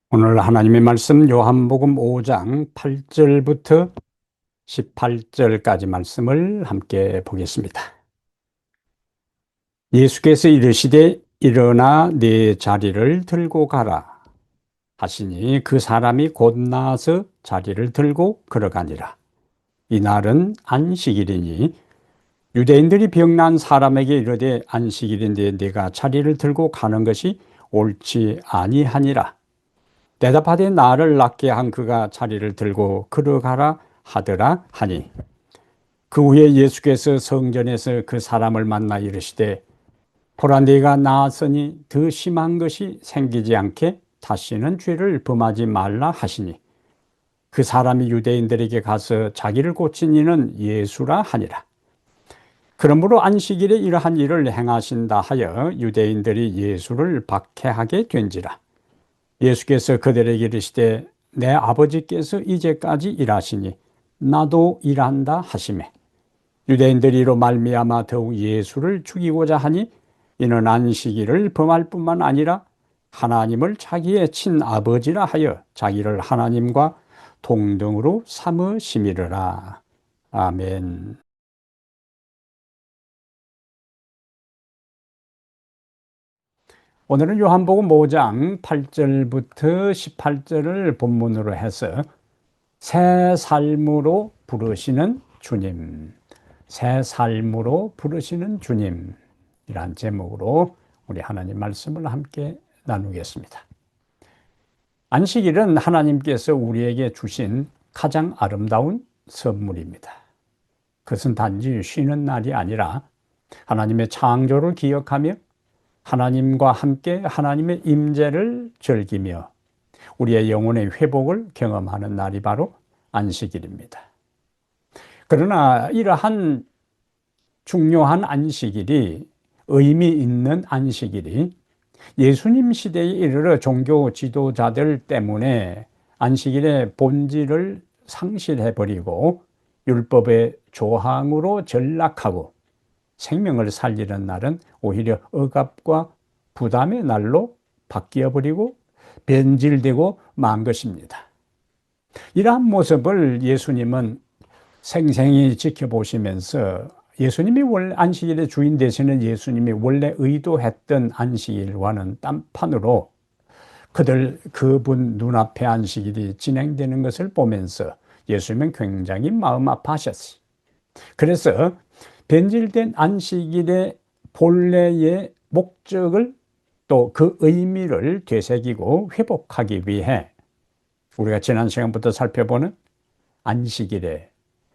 오늘 하나님의 말씀 요한복음 5장 8절부터 18절까지 말씀을 함께 보겠습니다. 예수께서 이르시되 일어나 네 자리를 들고 가라 하시니 그 사람이 곧 나아서 자리를 들고 걸어가니라. 이날은 안식일이니 유대인들이 병난 사람에게 이르되 안식일인데 네가 자리를 들고 가는 것이 옳지 아니하니라. 대답하되 나를 낫게 한 그가 자리를 들고 걸어가라 하더라 하니, 그 후에 예수께서 성전에서 그 사람을 만나 이르시되 보라 네가 나았으니 더 심한 것이 생기지 않게 다시는 죄를 범하지 말라 하시니, 그 사람이 유대인들에게 가서 자기를 고친 이는 예수라 하니라. 그러므로 안식일에 이러한 일을 행하신다 하여 유대인들이 예수를 박해하게 된지라. 예수께서 그들에게 이르시되 내 아버지께서 이제까지 일하시니 나도 일한다 하시매, 유대인들이 이로 말미암아 더욱 예수를 죽이고자 하니 이는 안식일을 범할 뿐만 아니라 하나님을 자기의 친아버지라 하여 자기를 하나님과 동등으로 삼으심이르라. 아멘. 오늘은 요한복음 5장 8절부터 18절을 본문으로 해서 새 삶으로 부르시는 주님, 새 삶으로 부르시는 주님이란 제목으로 우리 하나님 말씀을 함께 나누겠습니다. 안식일은 하나님께서 우리에게 주신 가장 아름다운 선물입니다. 그것은 단지 쉬는 날이 아니라 하나님의 창조를 기억하며 하나님과 함께 하나님의 임재를 즐기며 우리의 영혼의 회복을 경험하는 날이 바로 안식일입니다. 그러나 이러한 중요한 안식일이, 의미 있는 안식일이 예수님 시대에 이르러 종교 지도자들 때문에 안식일의 본질을 상실해버리고 율법의 조항으로 전락하고 생명을 살리는 날은 오히려 억압과 부담의 날로 바뀌어버리고 변질되고 만 것입니다. 이러한 모습을 예수님은 생생히 지켜보시면서 예수님이 원래 안식일의 주인 되시는 예수님이 원래 의도했던 안식일과는 딴판으로 그분 눈앞에 안식일이 진행되는 것을 보면서 예수님은 굉장히 마음 아파하셨어요. 그래서 변질된 안식일의 본래의 목적을 또 그 의미를 되새기고 회복하기 위해 우리가 지난 시간부터 살펴보는 안식일에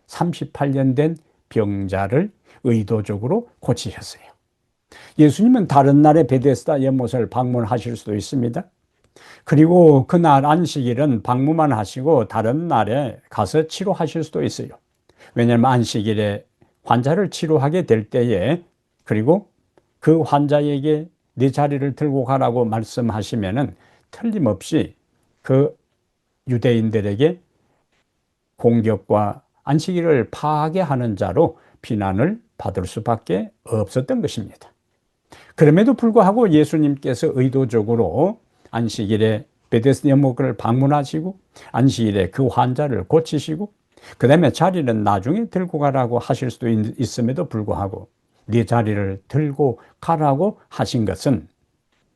38년 된 병자를 의도적으로 고치셨어요. 예수님은 다른 날에 베데스다 연못을 방문하실 수도 있습니다. 그리고 그날 안식일은 방문만 하시고 다른 날에 가서 치료하실 수도 있어요. 왜냐하면 안식일에 환자를 치료하게 될 때에, 그리고 그 환자에게 네 자리를 들고 가라고 말씀하시면은 틀림없이 그 유대인들에게 공격과 안식일을 파괴하는 자로 비난을 받을 수밖에 없었던 것입니다. 그럼에도 불구하고 예수님께서 의도적으로 안식일에 베데스다 연못을 방문하시고 안식일에 그 환자를 고치시고 그 다음에 자리는 나중에 들고 가라고 하실 수도 있음에도 불구하고 네 자리를 들고 가라고 하신 것은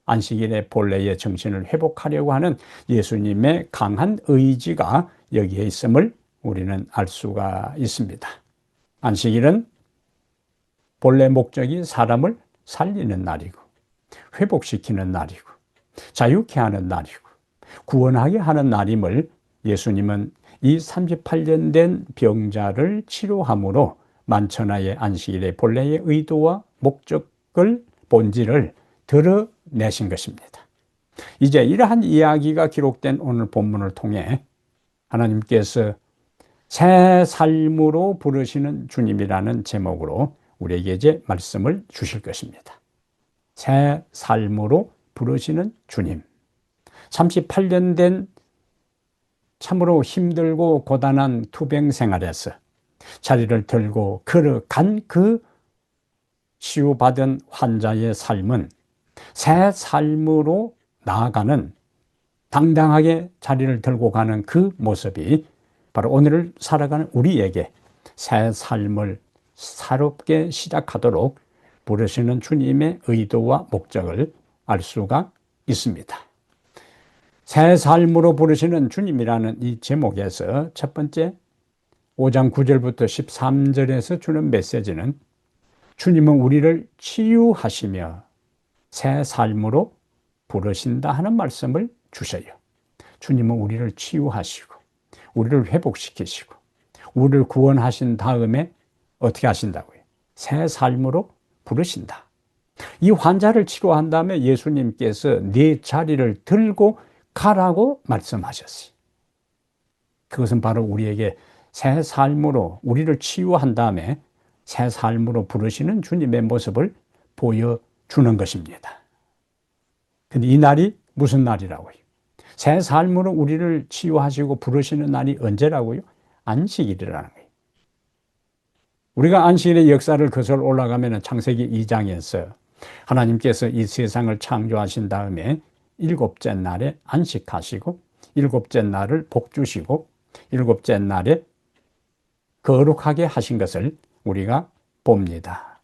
안식일의 본래의 정신을 회복하려고 하는 예수님의 강한 의지가 여기에 있음을 우리는 알 수가 있습니다. 안식일은 본래 목적이 사람을 살리는 날이고 회복시키는 날이고 자유케 하는 날이고 구원하게 하는 날임을 예수님은 이 38년 된 병자를 치료함으로 만천하의 안식일의 본래의 의도와 목적을, 본질을 드러내신 것입니다. 이제 이러한 이야기가 기록된 오늘 본문을 통해 하나님께서 새 삶으로 부르시는 주님이라는 제목으로 우리에게 이제 말씀을 주실 것입니다. 새 삶으로 부르시는 주님. 38년 된 참으로 힘들고 고단한 투병 생활에서 자리를 들고 걸어간 그 치유받은 환자의 삶은 새 삶으로 나아가는 당당하게 자리를 들고 가는 그 모습이 바로 오늘을 살아가는 우리에게 새 삶을 새롭게 시작하도록 부르시는 주님의 의도와 목적을 알 수가 있습니다. 새 삶으로 부르시는 주님이라는 이 제목에서 첫 번째 5장 9절부터 13절에서 주는 메시지는 주님은 우리를 치유하시며 새 삶으로 부르신다 하는 말씀을 주셔요. 주님은 우리를 치유하시고 우리를 회복시키시고 우리를 구원하신 다음에 어떻게 하신다고요? 새 삶으로 부르신다. 이 환자를 치료한 다음에 예수님께서 네 자리를 들고 가라고 말씀하셨어요. 그것은 바로 우리에게 새 삶으로 우리를 치유한 다음에 새 삶으로 부르시는 주님의 모습을 보여주는 것입니다. 근데 이 날이 무슨 날이라고요? 새 삶으로 우리를 치유하시고 부르시는 날이 언제라고요? 안식일이라는 거예요. 우리가 안식일의 역사를 거슬러 올라가면 창세기 2장에서 하나님께서 이 세상을 창조하신 다음에 일곱째 날에 안식하시고 일곱째 날을 복주시고 일곱째 날에 거룩하게 하신 것을 우리가 봅니다.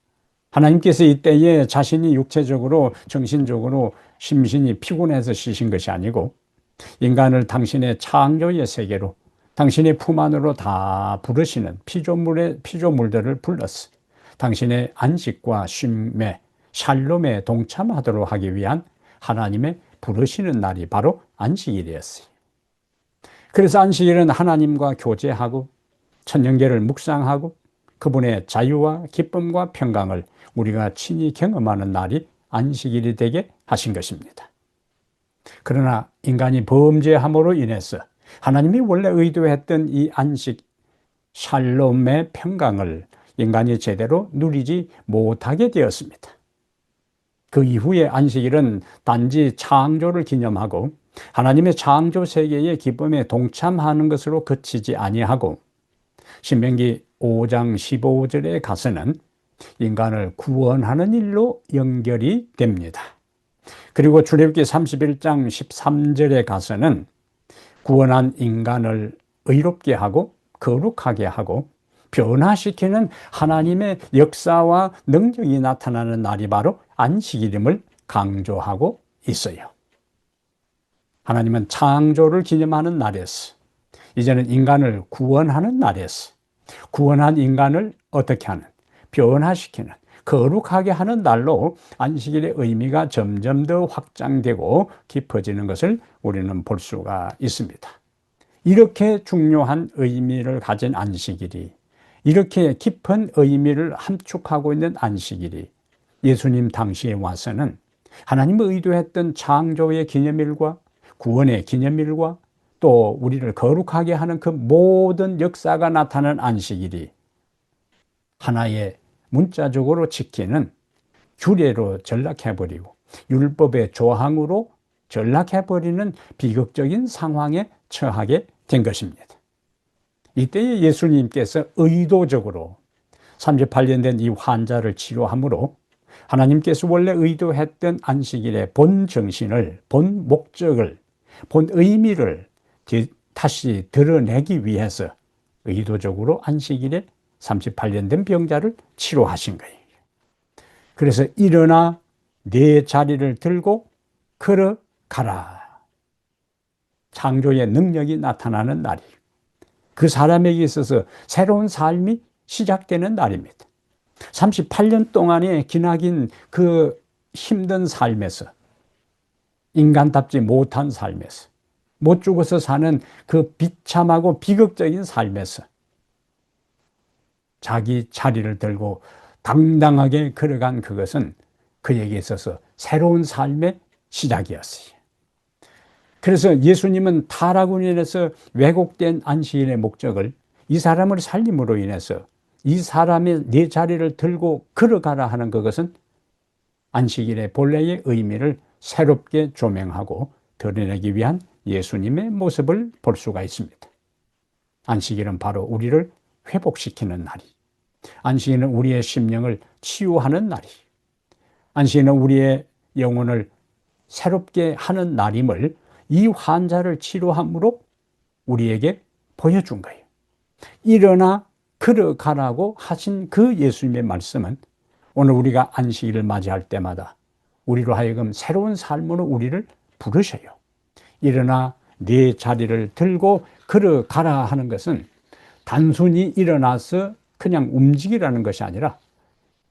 하나님께서 이때에 자신이 육체적으로 정신적으로 심신이 피곤해서 쉬신 것이 아니고 인간을 당신의 창조의 세계로 당신의 품 안으로 다 부르시는 피조물들을 불렀어. 당신의 안식과 쉼에 샬롬에 동참하도록 하기 위한 하나님의 부르시는 날이 바로 안식일이었어요. 그래서 안식일은 하나님과 교제하고 천년계를 묵상하고 그분의 자유와 기쁨과 평강을 우리가 친히 경험하는 날이 안식일이 되게 하신 것입니다. 그러나 인간이 범죄함으로 인해서 하나님이 원래 의도했던 이 안식 샬롬의 평강을 인간이 제대로 누리지 못하게 되었습니다. 그 이후에 안식일은 단지 창조를 기념하고 하나님의 창조 세계의 기쁨에 동참하는 것으로 그치지 아니하고 신명기 5장 15절에 가서는 인간을 구원하는 일로 연결이 됩니다. 그리고 출애굽기 31장 13절에 가서는 구원한 인간을 의롭게 하고 거룩하게 하고 변화시키는 하나님의 역사와 능력이 나타나는 날이 바로 안식일임을 강조하고 있어요. 하나님은 창조를 기념하는 날이었어. 이제는 인간을 구원하는 날이었어. 구원한 인간을 어떻게 하는? 변화시키는, 거룩하게 하는 날로 안식일의 의미가 점점 더 확장되고 깊어지는 것을 우리는 볼 수가 있습니다. 이렇게 중요한 의미를 가진 안식일이, 이렇게 깊은 의미를 함축하고 있는 안식일이 예수님 당시에 와서는 하나님의 의도했던 창조의 기념일과 구원의 기념일과 또 우리를 거룩하게 하는 그 모든 역사가 나타난 안식일이 하나의 문자적으로 지키는 규례로 전락해버리고 율법의 조항으로 전락해버리는 비극적인 상황에 처하게 된 것입니다. 이때에 예수님께서 의도적으로 38년 된 이 환자를 치료함으로 하나님께서 원래 의도했던 안식일의 본 정신을, 본 목적을, 본 의미를 다시 드러내기 위해서 의도적으로 안식일에 38년 된 병자를 치료하신 거예요. 그래서 일어나 네 자리를 들고 걸어가라. 창조의 능력이 나타나는 날이에요. 그 사람에게 있어서 새로운 삶이 시작되는 날입니다. 38년 동안의 기나긴 그 힘든 삶에서, 인간답지 못한 삶에서, 못 죽어서 사는 그 비참하고 비극적인 삶에서 자기 자리를 들고 당당하게 걸어간 그것은 그에게 있어서 새로운 삶의 시작이었어요. 그래서 예수님은 타락으로 인해서 왜곡된 안식일의 목적을 이 사람을 살림으로 인해서 이 사람의 네 자리를 들고 걸어가라 하는 그것은 안식일의 본래의 의미를 새롭게 조명하고 드러내기 위한 예수님의 모습을 볼 수가 있습니다. 안식일은 바로 우리를 회복시키는 날이, 안식일은 우리의 심령을 치유하는 날이, 안식일은 우리의 영혼을 새롭게 하는 날임을 이 환자를 치료함으로 우리에게 보여준 거예요. 일어나 걸어가라고 하신 그 예수님의 말씀은 오늘 우리가 안식일을 맞이할 때마다 우리로 하여금 새로운 삶으로 우리를 부르셔요. 일어나 네 자리를 들고 걸어가라 하는 것은 단순히 일어나서 그냥 움직이라는 것이 아니라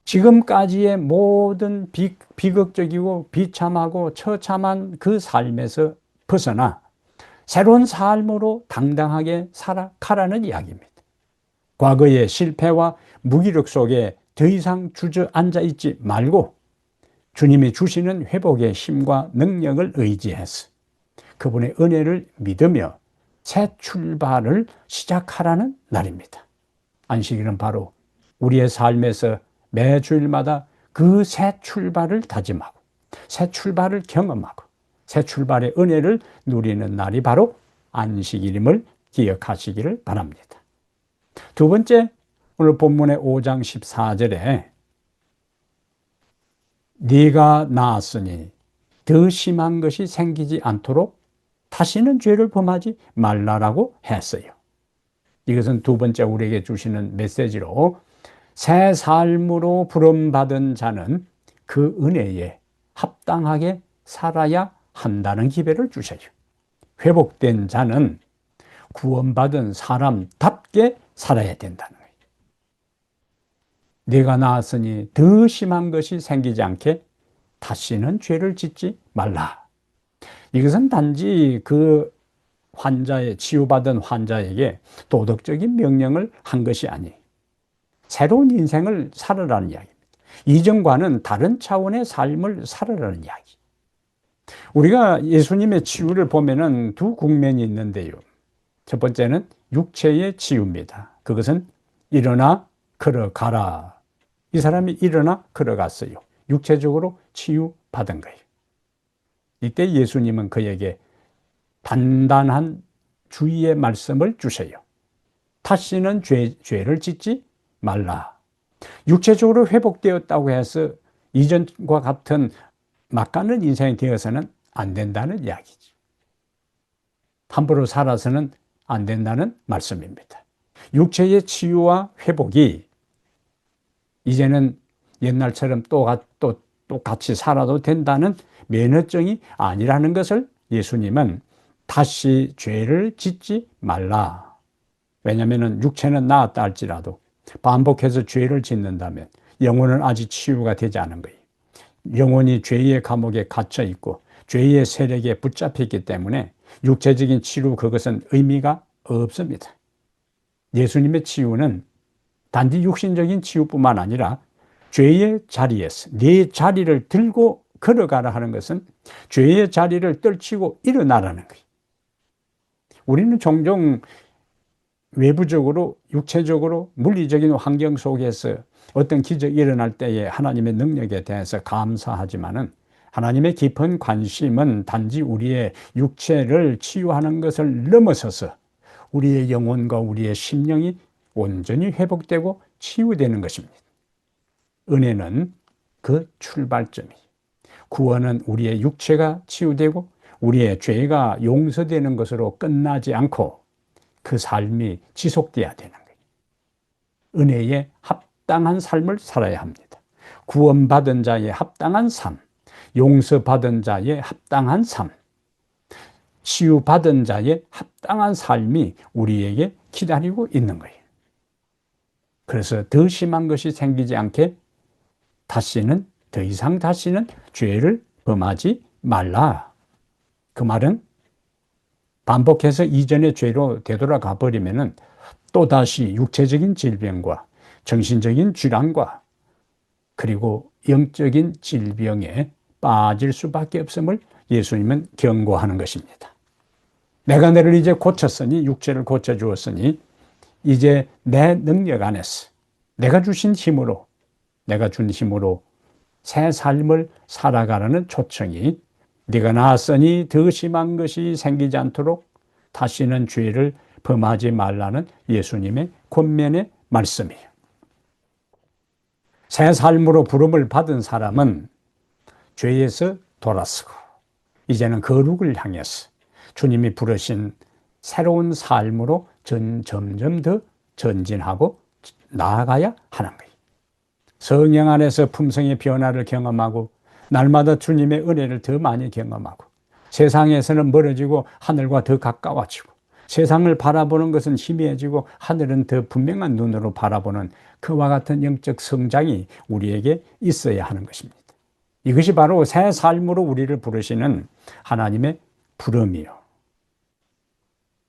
지금까지의 모든 비극적이고 비참하고 처참한 그 삶에서 벗어나 새로운 삶으로 당당하게 살아가라는 이야기입니다. 과거의 실패와 무기력 속에 더 이상 주저앉아 있지 말고 주님이 주시는 회복의 힘과 능력을 의지해서 그분의 은혜를 믿으며 새 출발을 시작하라는 날입니다. 안식일은 바로 우리의 삶에서 매주일마다 그 새 출발을 다짐하고 새 출발을 경험하고 새 출발의 은혜를 누리는 날이 바로 안식일임을 기억하시기를 바랍니다. 두 번째, 오늘 본문의 5장 14절에 네가 나았으니 더 심한 것이 생기지 않도록 다시는 죄를 범하지 말라라고 했어요. 이것은 두 번째 우리에게 주시는 메시지로 새 삶으로 부름받은 자는 그 은혜에 합당하게 살아야 한다는 기회를 주셔요. 회복된 자는 구원받은 사람답게 살아야 된다는 거예요. 네가 나았으니 더 심한 것이 생기지 않게 다시는 죄를 짓지 말라. 이것은 단지 그 치유받은 환자에게 도덕적인 명령을 한 것이 아니 새로운 인생을 살아라는 이야기입니다. 이전과는 다른 차원의 삶을 살아라는 이야기. 우리가 예수님의 치유를 보면은 두 국면이 있는데요. 첫 번째는 육체의 치유입니다. 그것은 일어나 걸어가라. 이 사람이 일어나 걸어갔어요. 육체적으로 치유받은 거예요. 이때 예수님은 그에게 단단한 주의의 말씀을 주셔요. 다시는 죄를 짓지 말라. 육체적으로 회복되었다고 해서 이전과 같은 막가는 인생이 되어서는 안 된다는 이야기죠. 함부로 살아서는 안 된다는 말씀입니다. 육체의 치유와 회복이 이제는 옛날처럼 똑같이 살아도 된다는 면허증이 아니라는 것을 예수님은 다시 죄를 짓지 말라. 왜냐하면 육체는 나았다 할지라도 반복해서 죄를 짓는다면 영혼은 아직 치유가 되지 않은 거예요. 영혼이 죄의 감옥에 갇혀 있고 죄의 세력에 붙잡혔기 때문에 육체적인 치유 그것은 의미가 없습니다. 예수님의 치유는 단지 육신적인 치유뿐만 아니라 죄의 자리에서 네 자리를 들고 걸어가라 하는 것은 죄의 자리를 떨치고 일어나라는 거예요. 우리는 종종 외부적으로 육체적으로 물리적인 환경 속에서 어떤 기적이 일어날 때에 하나님의 능력에 대해서 감사하지만은 하나님의 깊은 관심은 단지 우리의 육체를 치유하는 것을 넘어서서 우리의 영혼과 우리의 심령이 온전히 회복되고 치유되는 것입니다. 은혜는 그 출발점이에요. 구원은 우리의 육체가 치유되고 우리의 죄가 용서되는 것으로 끝나지 않고 그 삶이 지속돼야 되는 거예요. 은혜에 합당한 삶을 살아야 합니다. 구원받은 자의 합당한 삶, 용서받은 자의 합당한 삶, 치유받은 자의 합당한 삶이 우리에게 기다리고 있는 거예요. 그래서 더 심한 것이 생기지 않게 더 이상 다시는 죄를 범하지 말라. 그 말은 반복해서 이전의 죄로 되돌아가 버리면은 또다시 육체적인 질병과 정신적인 질환과 그리고 영적인 질병에 빠질 수밖에 없음을 예수님은 경고하는 것입니다. 내가 너를 이제 고쳤으니, 육체를 고쳐주었으니 이제 내 능력 안에서 내가 준 힘으로 새 삶을 살아가라는 초청이 네가 나았으니 더 심한 것이 생기지 않도록 다시는 죄를 범하지 말라는 예수님의 권면의 말씀이에요. 새 삶으로 부름을 받은 사람은 죄에서 돌아서고 이제는 거룩을 향해서 주님이 부르신 새로운 삶으로 점점 더 전진하고 나아가야 하는 거예요. 성령 안에서 품성의 변화를 경험하고 날마다 주님의 은혜를 더 많이 경험하고 세상에서는 멀어지고 하늘과 더 가까워지고 세상을 바라보는 것은 희미해지고 하늘은 더 분명한 눈으로 바라보는 그와 같은 영적 성장이 우리에게 있어야 하는 것입니다. 이것이 바로 새 삶으로 우리를 부르시는 하나님의 부름이요.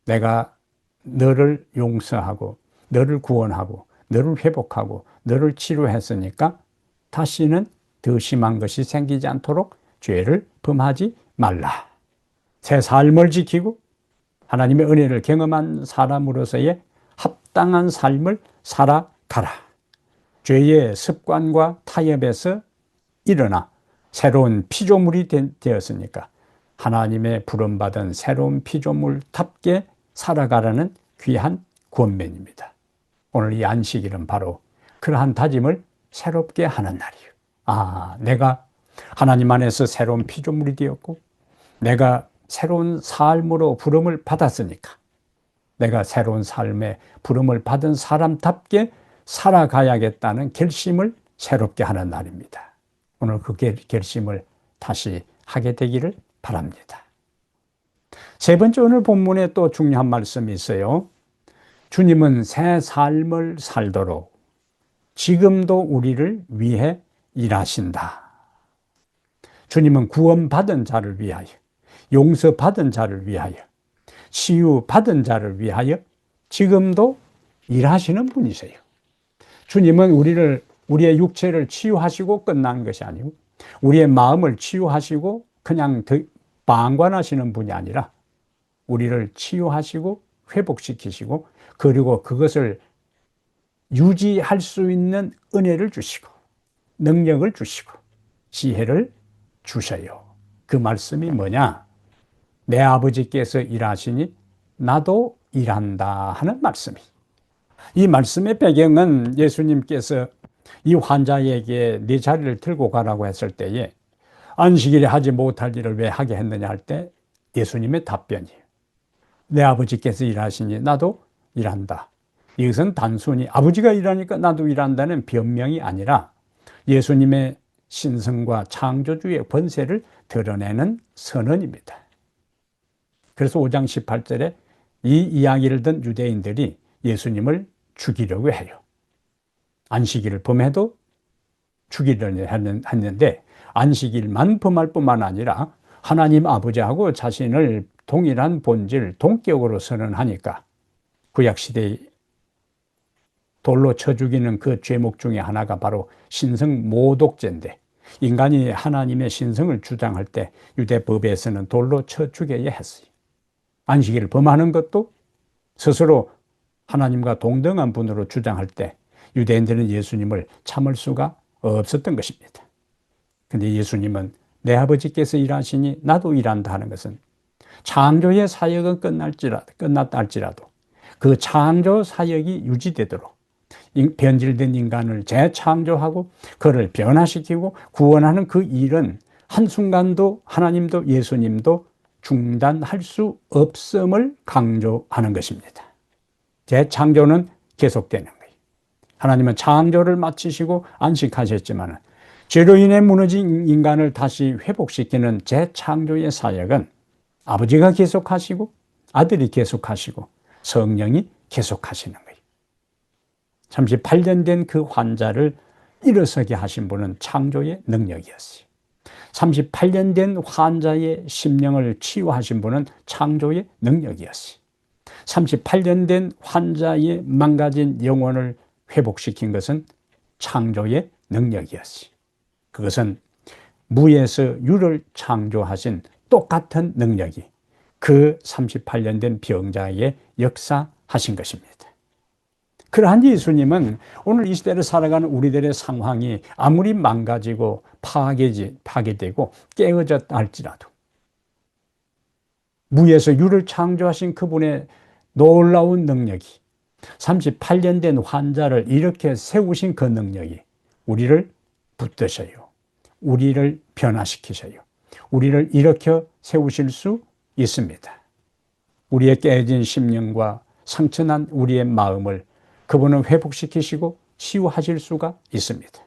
내가 너를 용서하고 너를 구원하고 너를 회복하고 너를 치료했으니까 다시는 더 심한 것이 생기지 않도록 죄를 범하지 말라. 새 삶을 지키고 하나님의 은혜를 경험한 사람으로서의 합당한 삶을 살아가라. 죄의 습관과 타협에서 일어나 새로운 피조물이 되었으니까 하나님의 부름받은 새로운 피조물답게 살아가라는 귀한 권면입니다. 오늘 이 안식일은 바로 그러한 다짐을 새롭게 하는 날이에요. 내가 하나님 안에서 새로운 피조물이 되었고 내가 새로운 삶으로 부름을 받았으니까 내가 새로운 삶에 부름을 받은 사람답게 살아가야겠다는 결심을 새롭게 하는 날입니다. 오늘 그 결심을 다시 하게 되기를 바랍니다. 세 번째, 오늘 본문에 또 중요한 말씀이 있어요. 주님은 새 삶을 살도록 지금도 우리를 위해 일하신다. 주님은 구원받은 자를 위하여, 용서받은 자를 위하여, 치유받은 자를 위하여 지금도 일하시는 분이세요. 주님은 우리의 육체를 치유하시고 끝난 것이 아니고 우리의 마음을 치유하시고 그냥 방관하시는 분이 아니라 우리를 치유하시고 회복시키시고 그리고 그것을 유지할 수 있는 은혜를 주시고 능력을 주시고 지혜를 주셔요. 그 말씀이 뭐냐? 내 아버지께서 일하시니 나도 일한다 하는 말씀이. 이 말씀의 배경은 예수님께서 이 환자에게 네 자리를 들고 가라고 했을 때에 안식일에 하지 못할 일을 왜 하게 했느냐 할 때 예수님의 답변이에요. 내 아버지께서 일하시니 나도 일한다. 이것은 단순히 아버지가 일하니까 나도 일한다는 변명이 아니라 예수님의 신성과 창조주의 권세를 드러내는 선언입니다. 그래서 5장 18절에 이 이야기를 듣는 유대인들이 예수님을 죽이려고 해요. 안식일을 범해도 죽이려고 했는데 안식일만 범할 뿐만 아니라 하나님 아버지하고 자신을 동일한 본질, 동격으로 선언하니까 구약시대의 돌로 쳐 죽이는 그 죄목 중에 하나가 바로 신성 모독죄인데 인간이 하나님의 신성을 주장할 때 유대법에서는 돌로 쳐 죽여야 했어요. 안식일을 범하는 것도 스스로 하나님과 동등한 분으로 주장할 때 유대인들은 예수님을 참을 수가 없었던 것입니다. 그런데 예수님은 내 아버지께서 일하시니 나도 일한다 하는 것은 창조의 사역은 끝났다 할지라도 그 창조 사역이 유지되도록 변질된 인간을 재창조하고 그를 변화시키고 구원하는 그 일은 한순간도 하나님도 예수님도 중단할 수 없음을 강조하는 것입니다. 재창조는 계속되는 거예요. 하나님은 창조를 마치시고 안식하셨지만 죄로 인해 무너진 인간을 다시 회복시키는 재창조의 사역은 아버지가 계속하시고 아들이 계속하시고 성령이 계속하시는 거예요. 38년 된 그 환자를 일어서게 하신 분은 창조의 능력이었어요. 38년 된 환자의 심령을 치유하신 분은 창조의 능력이었어요. 38년 된 환자의 망가진 영혼을 회복시킨 것은 창조의 능력이었어요. 그것은 무에서 유를 창조하신 똑같은 능력이 그 38년 된 병자에게 역사하신 것입니다. 그러한 예수님은 오늘 이 시대를 살아가는 우리들의 상황이 아무리 망가지고 파괴되고 깨어졌다 할지라도 무에서 유를 창조하신 그분의 놀라운 능력이 38년 된 환자를 이렇게 세우신 그 능력이 우리를 붙드셔요. 우리를 변화시키셔요. 우리를 일으켜 세우실 수 있습니다. 우리의 깨진 심령과 상처난 우리의 마음을 그분은 회복시키시고 치유하실 수가 있습니다.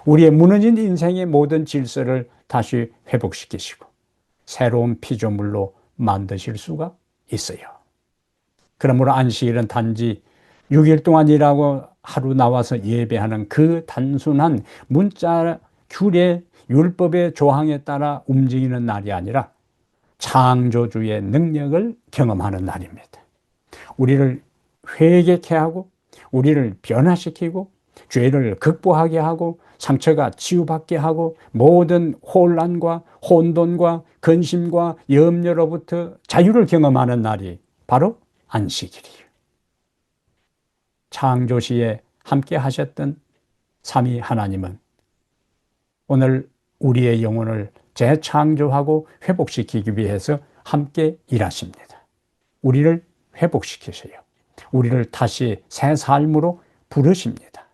우리의 무너진 인생의 모든 질서를 다시 회복시키시고 새로운 피조물로 만드실 수가 있어요. 그러므로 안식일은 단지 6일 동안 일하고 하루 나와서 예배하는 그 단순한 문자 규례 율법의 조항에 따라 움직이는 날이 아니라 창조주의 능력을 경험하는 날입니다. 우리를 회개케 하고 우리를 변화시키고 죄를 극복하게 하고 상처가 치유받게 하고 모든 혼란과 혼돈과 근심과 염려로부터 자유를 경험하는 날이 바로 안식일이에요. 창조시에 함께 하셨던 삼위 하나님은 오늘 우리의 영혼을 재창조하고 회복시키기 위해서 함께 일하십니다. 우리를 회복시키세요. 우리를 다시 새 삶으로 부르십니다.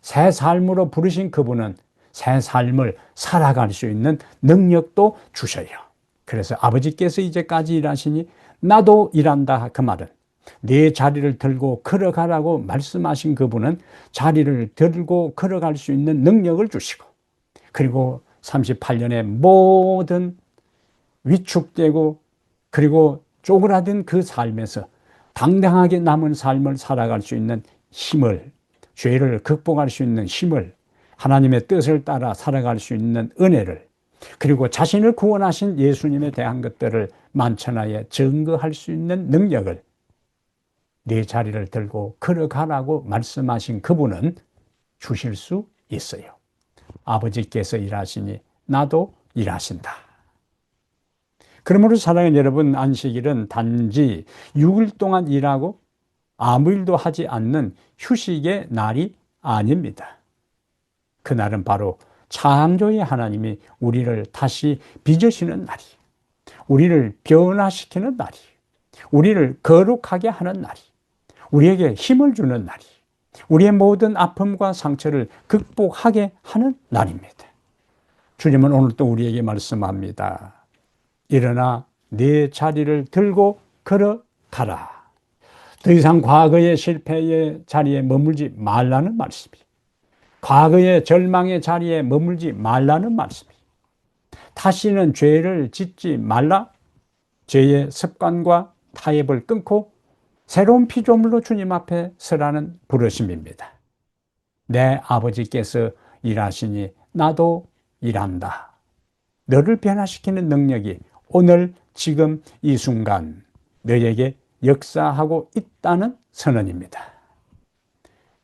새 삶으로 부르신 그분은 새 삶을 살아갈 수 있는 능력도 주셔요. 그래서 아버지께서 이제까지 일하시니 나도 일한다. 그 말은 네 자리를 들고 걸어가라고 말씀하신 그분은 자리를 들고 걸어갈 수 있는 능력을 주시고, 그리고 38년의 모든 위축되고 그리고 쪼그라든 그 삶에서 당당하게 남은 삶을 살아갈 수 있는 힘을, 죄를 극복할 수 있는 힘을, 하나님의 뜻을 따라 살아갈 수 있는 은혜를, 그리고 자신을 구원하신 예수님에 대한 것들을 만천하에 증거할 수 있는 능력을 네 자리를 들고 걸어가라고 말씀하신 그분은 주실 수 있어요. 아버지께서 일하시니 나도 일하신다. 그러므로 사랑하는 여러분, 안식일은 단지 6일 동안 일하고 아무 일도 하지 않는 휴식의 날이 아닙니다. 그날은 바로 창조의 하나님이 우리를 다시 빚으시는 날이, 우리를 변화시키는 날이, 우리를 거룩하게 하는 날이, 우리에게 힘을 주는 날이, 우리의 모든 아픔과 상처를 극복하게 하는 날입니다. 주님은 오늘 또 우리에게 말씀합니다. 일어나 네 자리를 들고 걸어가라. 더 이상 과거의 실패의 자리에 머물지 말라는 말씀이에요. 과거의 절망의 자리에 머물지 말라는 말씀이에요. 다시는 죄를 짓지 말라. 죄의 습관과 타협을 끊고 새로운 피조물로 주님 앞에 서라는 부르심입니다. 내 아버지께서 일하시니 나도 일한다. 너를 변화시키는 능력이 오늘 지금 이 순간 너에게 역사하고 있다는 선언입니다.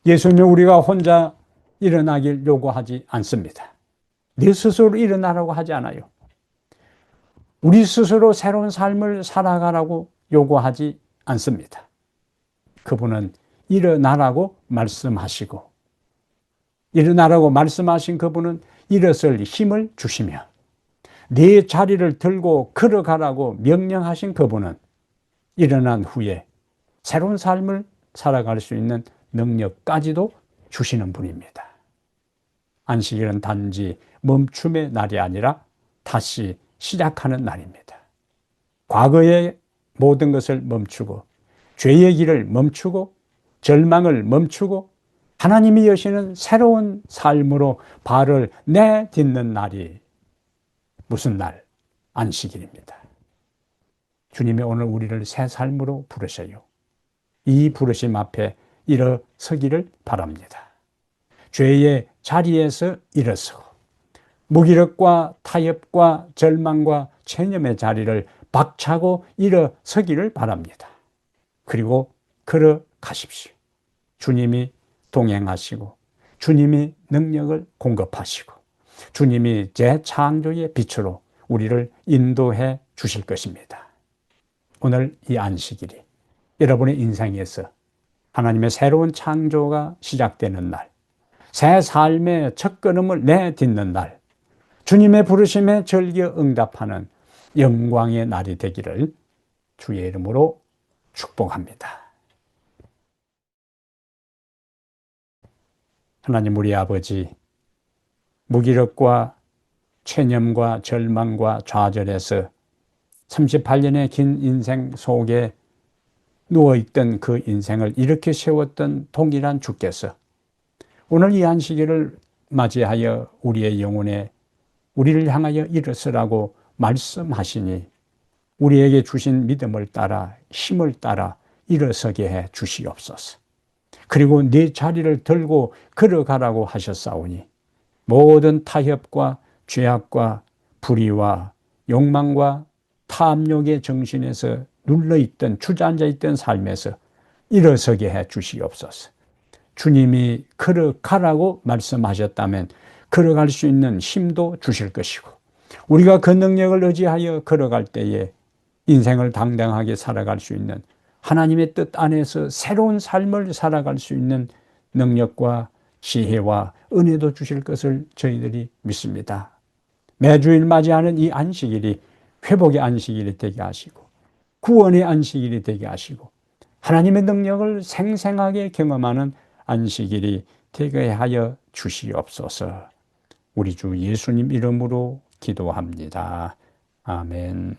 예수님은 우리가 혼자 일어나길 요구하지 않습니다. 네 스스로 일어나라고 하지 않아요. 우리 스스로 새로운 삶을 살아가라고 요구하지 않습니다. 그분은 일어나라고 말씀하시고, 일어나라고 말씀하신 그분은 일어설 힘을 주시며, 네 자리를 들고 걸어가라고 명령하신 그분은 일어난 후에 새로운 삶을 살아갈 수 있는 능력까지도 주시는 분입니다. 안식일은 단지 멈춤의 날이 아니라 다시 시작하는 날입니다. 과거의 모든 것을 멈추고 죄의 길을 멈추고 절망을 멈추고 하나님이 여시는 새로운 삶으로 발을 내딛는 날이 무슨 날? 안식일입니다. 주님이 오늘 우리를 새 삶으로 부르셔요. 이 부르심 앞에 일어서기를 바랍니다. 죄의 자리에서 일어서고 무기력과 타협과 절망과 체념의 자리를 박차고 일어서기를 바랍니다. 그리고 걸어가십시오. 주님이 동행하시고 주님이 능력을 공급하시고 주님이 재창조의 빛으로 우리를 인도해 주실 것입니다. 오늘 이 안식일이 여러분의 인생에서 하나님의 새로운 창조가 시작되는 날, 새 삶의 첫걸음을 내딛는 날, 주님의 부르심에 절겨 응답하는 영광의 날이 되기를 주의 이름으로 축복합니다. 하나님 우리 아버지, 무기력과 체념과 절망과 좌절에서 38년의 긴 인생 속에 누워있던 그 인생을 이렇게 세웠던 동일한 주께서 오늘 이 안식일을 맞이하여 우리의 영혼에 우리를 향하여 일어서라고 말씀하시니 우리에게 주신 믿음을 따라 힘을 따라 일어서게 해 주시옵소서. 그리고 네 자리를 들고 걸어가라고 하셨사오니 모든 타협과 죄악과 불의와 욕망과 탐욕의 정신에서 눌러있던 주저앉아 있던 삶에서 일어서게 해 주시옵소서. 주님이 걸어가라고 말씀하셨다면 걸어갈 수 있는 힘도 주실 것이고 우리가 그 능력을 의지하여 걸어갈 때에 인생을 당당하게 살아갈 수 있는 하나님의 뜻 안에서 새로운 삶을 살아갈 수 있는 능력과 지혜와 은혜도 주실 것을 저희들이 믿습니다. 매주일 맞이하는 이 안식일이 회복의 안식일이 되게 하시고 구원의 안식일이 되게 하시고 하나님의 능력을 생생하게 경험하는 안식일이 되게 하여 주시옵소서. 우리 주 예수님 이름으로 기도합니다. 아멘.